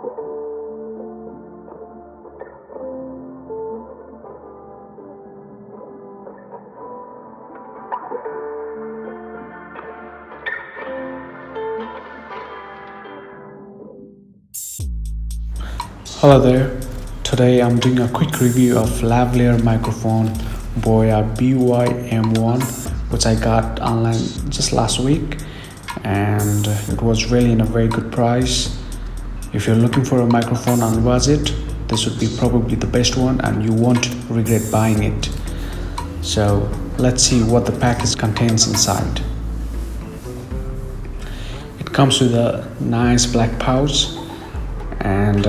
Hello there. Today I'm doing a quick review of lavalier microphone BOYA BY-M1, which I got online just last week, and it was really in a very good price. If you're looking for a microphone on budget, this would be probably the best one and you won't regret buying it. So let's see what the package contains inside. It comes with a nice black pouch and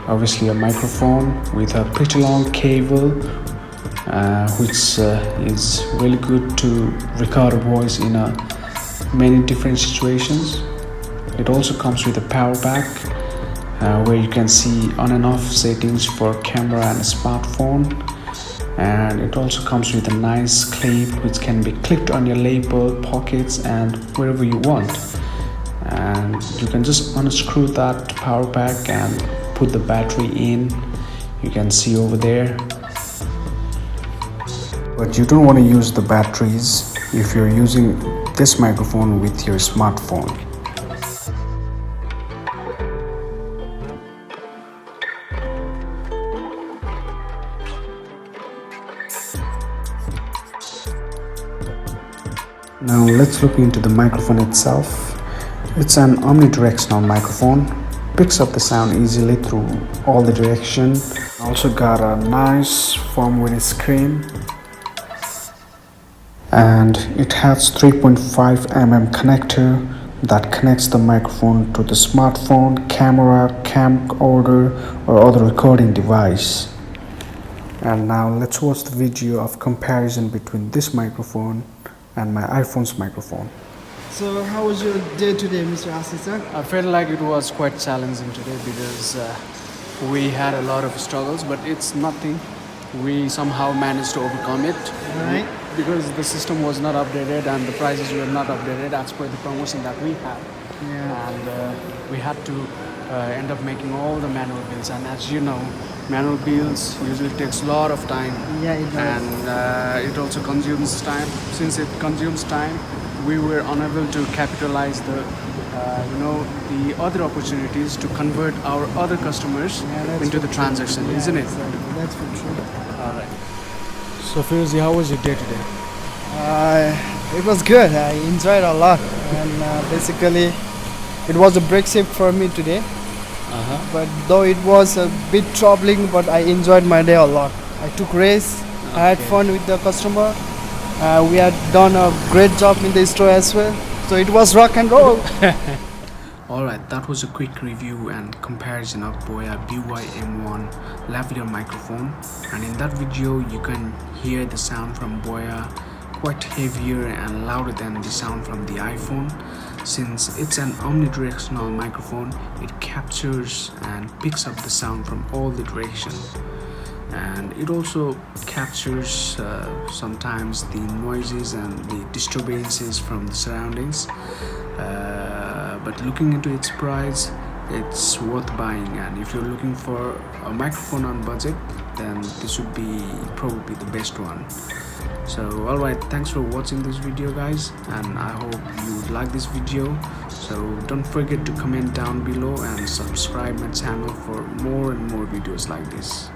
obviously a microphone with a pretty long cable, which is really good to record a voice in many different situations. It also comes with a power back where you can see on and off settings for camera and smartphone, and it also comes with a nice clip which can be clipped on your label, pockets and wherever you want, and you can just unscrew that power back and put the battery in. You can see over there, but you don't want to use the batteries if you're using this microphone with your smartphone. Now let's look into the microphone itself. It's an omnidirectional microphone, picks up the sound easily through all the direction. Also got a nice firmware screen, and it has 3.5 mm connector that connects the microphone to the smartphone, camera, camcorder or other recording device. And now let's watch the video of comparison between this microphone and my iPhone's microphone. So how was your day today, Mr. Asisa? I felt like it was quite challenging today because we had a lot of struggles, but it's nothing. We somehow managed to overcome it. Right. Because the system was not updated and the prices were not updated as per the promotion that we had. Yeah. And we had to end up making all the manual bills. And as you know, manual bills usually takes a lot of time. Yeah, it does. And it also consumes time. Since it consumes time, we were unable to capitalize the the other opportunities to convert our other customers into the transaction, isn't it? Exactly. That's for true. All right. So Firuzi, how was your day today? It was good. I enjoyed a lot, and basically, it was a break shift for me today. But though it was a bit troubling, but I enjoyed my day a lot. I took race. I had fun with the customer. We had done a great job in the store as well. So it was rock and roll. Alright, that was a quick review and comparison of BOYA BY-M1 lavalier microphone, and in that video you can hear the sound from BOYA quite heavier and louder than the sound from the iPhone. Since it's an omnidirectional microphone, it captures and picks up the sound from all the directions, and it also captures sometimes the noises and the disturbances from the surroundings. But looking into its price, it's worth buying, and if you're looking for a microphone on budget, then this would be probably the best one. So alright, thanks for watching this video guys, and I hope you would like this video. So don't forget to comment down below and subscribe my channel for more and more videos like this.